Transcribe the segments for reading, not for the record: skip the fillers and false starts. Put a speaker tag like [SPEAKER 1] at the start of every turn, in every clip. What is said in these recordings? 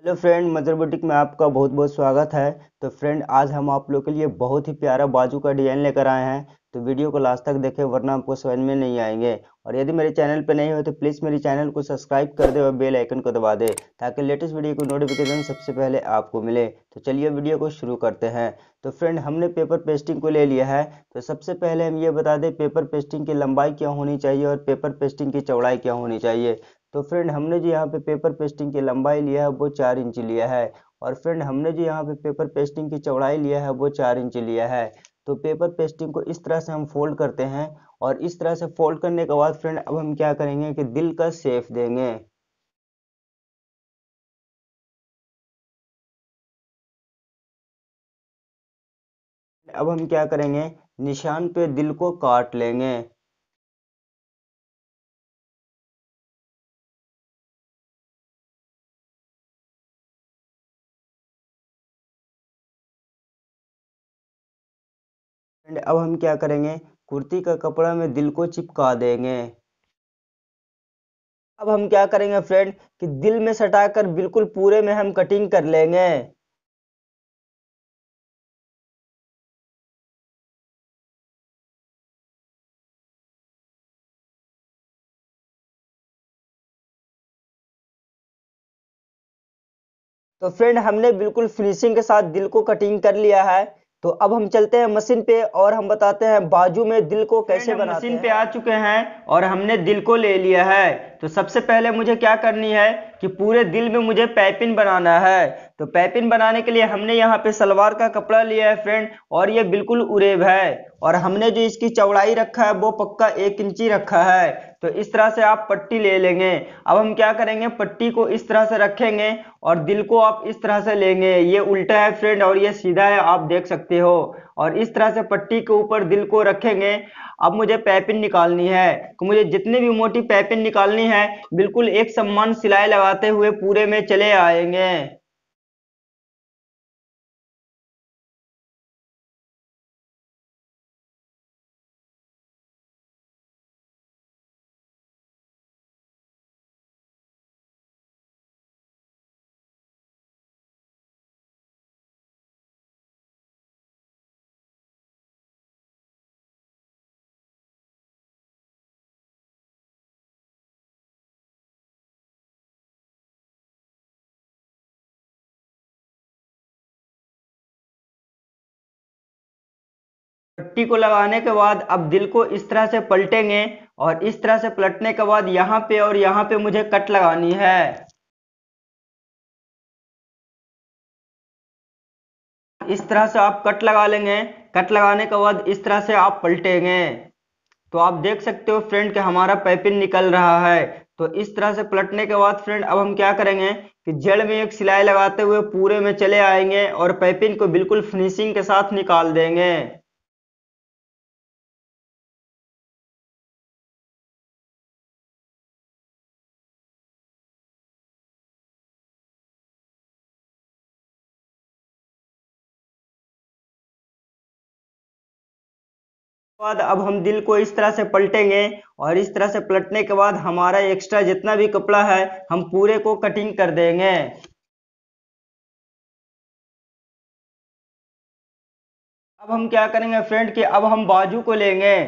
[SPEAKER 1] Hello friend, mother boutique में आपका बहुत बहुत स्वागत है। तो फ्रेंड, आज हम आप लोग के लिए बहुत ही प्यारा बाजू का डिजाइन लेकर आए हैं। तो वीडियो को लास्ट तक देखें, वरना आपको समझ में नहीं आएंगे। और यदि मेरे चैनल पर नहीं हो तो प्लीज़ मेरे चैनल को सब्सक्राइब कर दे और बेल आइकन को दबा दे, ताकि लेटेस्ट वीडियो की नोटिफिकेशन सबसे पहले आपको मिले। तो चलिए वीडियो को शुरू करते हैं। तो फ्रेंड, हमने पेपर पेस्टिंग को ले लिया है। तो सबसे पहले हम ये बता दें पेपर पेस्टिंग की लंबाई क्या होनी चाहिए और पेपर पेस्टिंग की चौड़ाई क्या होनी चाहिए। तो फ्रेंड, हमने जो यहाँ पे पेपर पेस्टिंग की लंबाई लिया है वो 4 इंच लिया है। और फ्रेंड, हमने जो यहाँ पे पेपर पेस्टिंग की चौड़ाई लिया है वो 4 इंच लिया है। तो पेपर पेस्टिंग को इस तरह से हम फोल्ड करते हैं। और इस तरह से फोल्ड करने के बाद फ्रेंड, अब हम क्या करेंगे कि दिल का शेप देंगे। अब हम क्या करेंगे, निशान पे दिल को काट लेंगे। फ्रेंड, अब हम क्या करेंगे, कुर्ती का कपड़ा में दिल को चिपका देंगे। अब हम क्या करेंगे फ्रेंड, कि दिल में सटाकर बिल्कुल पूरे में हम कटिंग कर लेंगे। तो फ्रेंड, हमने बिल्कुल फिनिशिंग के साथ दिल को कटिंग कर लिया है। तो अब हम चलते हैं मशीन पे और हम बताते हैं बाजू में दिल को कैसे बनाते हैं। मशीन पे आ चुके हैं और हमने दिल को ले लिया है। तो सबसे पहले मुझे क्या करनी है कि पूरे दिल में मुझे पाइपिंग बनाना है। तो पाइपिंग बनाने के लिए हमने यहाँ पे सलवार का कपड़ा लिया है फ्रेंड, और ये बिल्कुल उरेब है। और हमने जो इसकी चौड़ाई रखा है वो पक्का 1 इंची रखा है। तो इस तरह से आप पट्टी ले लेंगे। अब हम क्या करेंगे, पट्टी को इस तरह से रखेंगे और दिल को आप इस तरह से लेंगे। ये उल्टा है फ्रेंड और ये सीधा है, आप देख सकते हो। और इस तरह से पट्टी के ऊपर दिल को रखेंगे। अब मुझे पैपिन निकालनी है। तो मुझे जितनी भी मोटी पैपिन निकालनी है, बिल्कुल एक समान सिलाई लगाते हुए पूरे में चले आएंगे। पट्टी को लगाने के बाद अब दिल को इस तरह से पलटेंगे। और इस तरह से पलटने के बाद यहाँ पे और यहाँ पे मुझे कट लगानी है। इस तरह से आप कट लगा लेंगे। कट लगाने के बाद इस तरह से आप पलटेंगे। तो आप देख सकते हो फ्रेंड कि हमारा पाइपिंग निकल रहा है। तो इस तरह से पलटने के बाद फ्रेंड, अब हम क्या करेंगे कि जड़ में एक सिलाई लगाते हुए पूरे में चले आएंगे और पाइपिंग को बिल्कुल फिनिशिंग के साथ निकाल देंगे। बाद अब हम दिल को इस तरह से पलटेंगे। और इस तरह से पलटने के बाद हमारा एक्स्ट्रा जितना भी कपड़ा है, हम पूरे को कटिंग कर देंगे। अब हम क्या करेंगे फ्रेंड कि अब हम बाजू को लेंगे।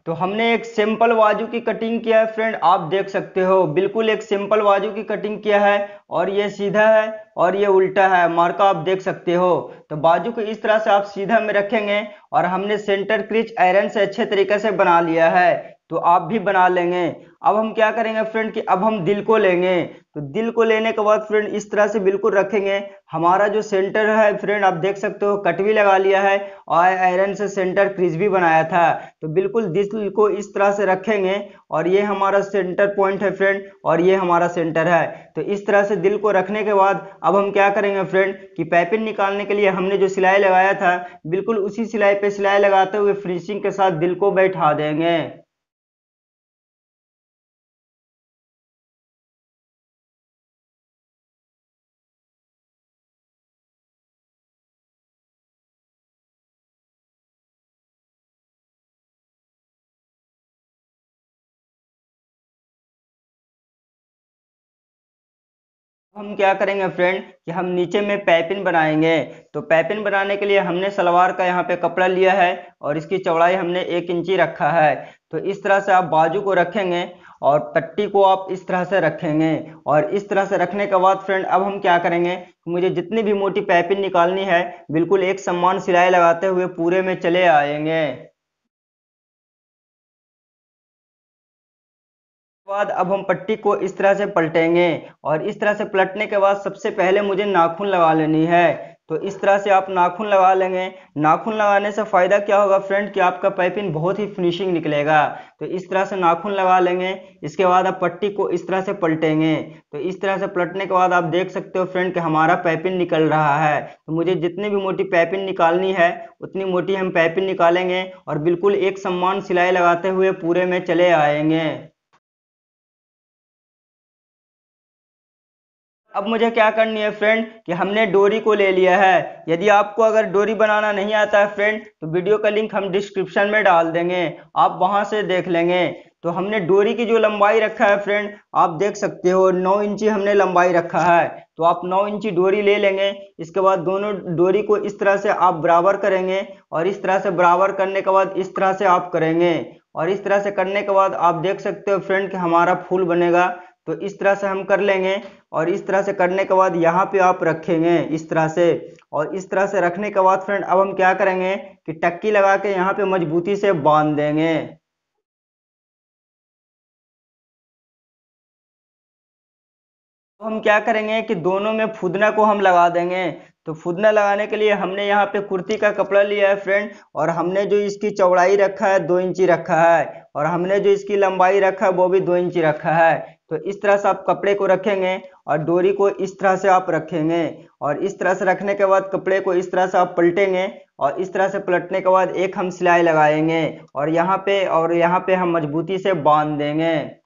[SPEAKER 1] तो हमने एक सिंपल बाजू की कटिंग किया है फ्रेंड, आप देख सकते हो बिल्कुल एक सिंपल बाजू की कटिंग किया है। और ये सीधा है और ये उल्टा है, मार्का आप देख सकते हो। तो बाजू को इस तरह से आप सीधा में रखेंगे। और हमने सेंटर क्रीज आयरन से अच्छे तरीके से बना लिया है। तो आप भी बना लेंगे। अब हम क्या करेंगे फ्रेंड कि अब हम दिल को लेंगे। तो दिल को लेने के बाद फ्रेंड इस तरह से बिल्कुल रखेंगे। हमारा जो सेंटर है फ्रेंड, आप देख सकते हो कट भी लगा लिया है और आयरन से सेंटर क्रीज भी बनाया था। तो बिल्कुल दिल को इस तरह से रखेंगे। और ये हमारा सेंटर पॉइंट है फ्रेंड, और ये हमारा सेंटर है। तो इस तरह से दिल को रखने के बाद अब हम क्या करेंगे फ्रेंड कि पाइपिंग निकालने के लिए हमने जो सिलाई लगाया था, बिल्कुल उसी सिलाई पे सिलाई लगाते हुए फिनिशिंग के साथ दिल को बैठा देंगे। हम क्या करेंगे फ्रेंड कि हम नीचे में पैपिन बनाएंगे। तो पैपिन बनाने के लिए हमने सलवार का यहाँ पे कपड़ा लिया है और इसकी चौड़ाई हमने 1 इंची रखा है। तो इस तरह से आप बाजू को रखेंगे और पट्टी को आप इस तरह से रखेंगे। और इस तरह से रखने के बाद फ्रेंड अब हम क्या करेंगे, मुझे जितनी भी मोटी पैपिन निकालनी है बिल्कुल एक समान सिलाई लगाते हुए पूरे में चले आएंगे। बाद अब हम पट्टी को इस तरह से पलटेंगे और इस तरह से पलटने के बाद सबसे पहले मुझे नाखून लगा लेनी है। तो इस तरह से आप नाखून लगा लेंगे। नाखून लगाने से फायदा क्या होगा फ्रेंड कि आपका पाइपिंग बहुत ही फिनिशिंग निकलेगा। तो इस तरह से नाखून लगा लेंगे। इसके बाद आप पट्टी को इस तरह से पलटेंगे। तो इस तरह से पलटने के बाद आप देख सकते हो फ्रेंड कि हमारा पाइपिंग निकल रहा है। तो मुझे जितनी भी मोटी पाइपिंग निकालनी है उतनी मोटी हम पाइपिंग निकालेंगे और बिल्कुल एक समान सिलाई लगाते हुए पूरे में चले आएंगे। अब मुझे क्या करनी है फ्रेंड कि हमने डोरी को ले लिया है। यदि आपको अगर डोरी बनाना नहीं आता है फ्रेंड तो वीडियो का लिंक हम डिस्क्रिप्शन में डाल देंगे, आप वहां से देख लेंगे। तो हमने डोरी की जो लंबाई रखा है फ्रेंड आप देख सकते हो 9 इंची हमने लंबाई रखा है। तो आप 9 इंची डोरी ले लेंगे। इसके बाद दोनों डोरी को इस तरह से आप बराबर करेंगे और इस तरह से बराबर करने के बाद इस तरह से आप करेंगे। और इस तरह से करने के बाद आप देख सकते हो फ्रेंड कि हमारा फूल बनेगा। तो इस तरह से हम कर लेंगे और इस तरह से करने के बाद यहाँ पे आप रखेंगे इस तरह से। और इस तरह से रखने के बाद फ्रेंड अब हम क्या करेंगे कि टक्की लगा के यहाँ पे मजबूती से बांध देंगे। तो हम क्या करेंगे कि दोनों में फुदना को हम लगा देंगे। तो फुदना लगाने के लिए हमने यहाँ पे कुर्ती का कपड़ा लिया है फ्रेंड और हमने जो इसकी चौड़ाई रखा है 2 इंची रखा है और हमने जो इसकी लंबाई रखा है वो भी 2 इंची रखा है। तो इस तरह से आप कपड़े को रखेंगे और डोरी को इस तरह से आप रखेंगे। और इस तरह से रखने के बाद कपड़े को इस तरह से आप पलटेंगे और इस तरह से पलटने के बाद एक हम सिलाई लगाएंगे और यहाँ पे हम मजबूती से बांध देंगे।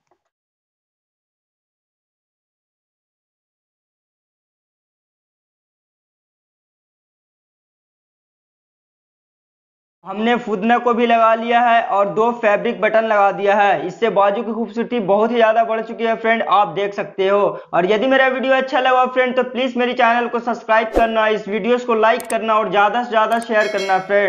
[SPEAKER 1] हमने फुदना को भी लगा लिया है और 2 फैब्रिक बटन लगा दिया है। इससे बाजू की खूबसूरती बहुत ही ज्यादा बढ़ चुकी है फ्रेंड, आप देख सकते हो। और यदि मेरा वीडियो अच्छा लगा फ्रेंड तो प्लीज मेरे चैनल को सब्सक्राइब करना, इस वीडियोस को लाइक करना और ज्यादा से ज्यादा शेयर करना फ्रेंड।